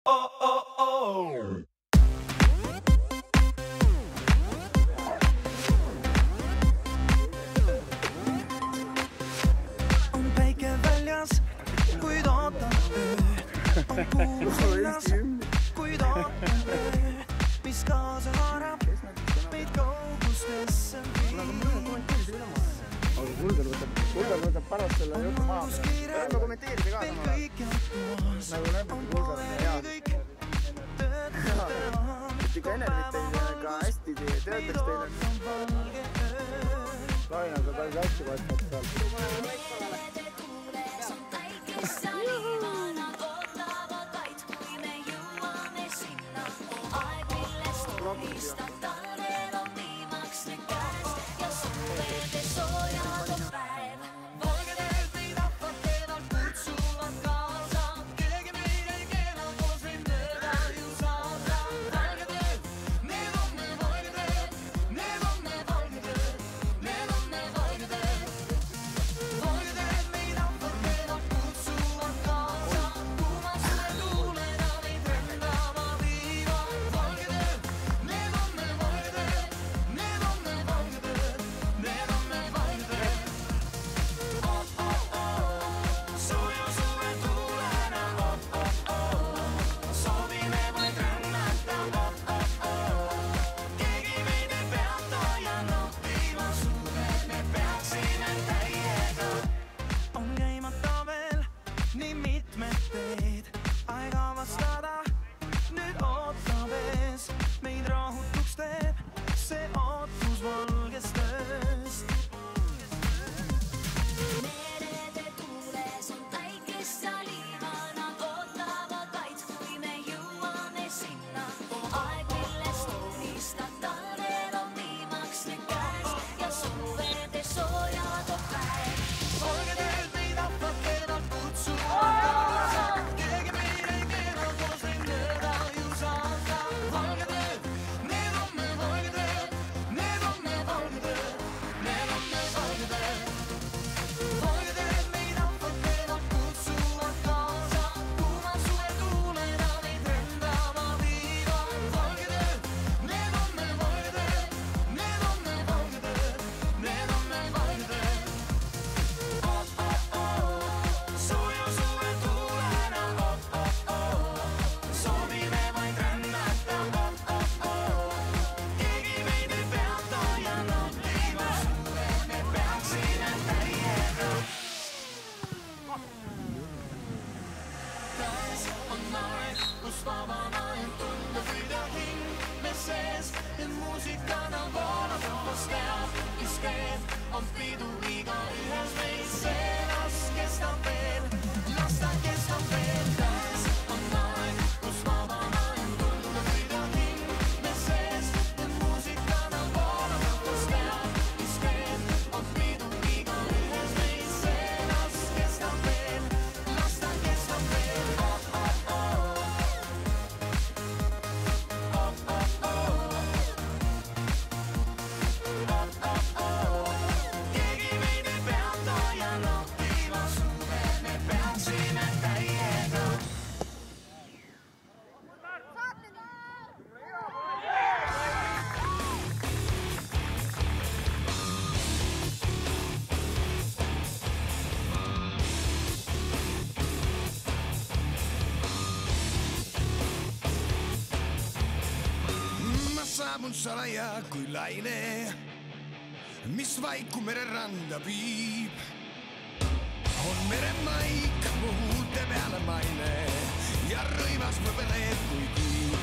On päike väljas, kuid ootab öö. On kuu linnas, kuid ootab öö. Mis kaasa haarab meid kaugustesse Kulgar võtab pärast selle jutu maha. Ma kommenteerida ka sama. Nagu näeb, Kulgar et ikka Enervit teile ka hästi töötaks teile. Kaina, ta päris hästi vaatavad seal. On pidu iga ühes meist, see las kestab veel, las ta kestab veel. Käes on aeg, kus vabana end tunda võida hing me sees, et muusikana voolab õhus teab, mis keeb. On pidu iga ühes meist, see las kestab veel, las ta kestab veel. Saabun salaja kui laine, mis vaiku mereranda viib. On meremaik, mu huulte peale maine ja rõivas võbeleeb kui kiib.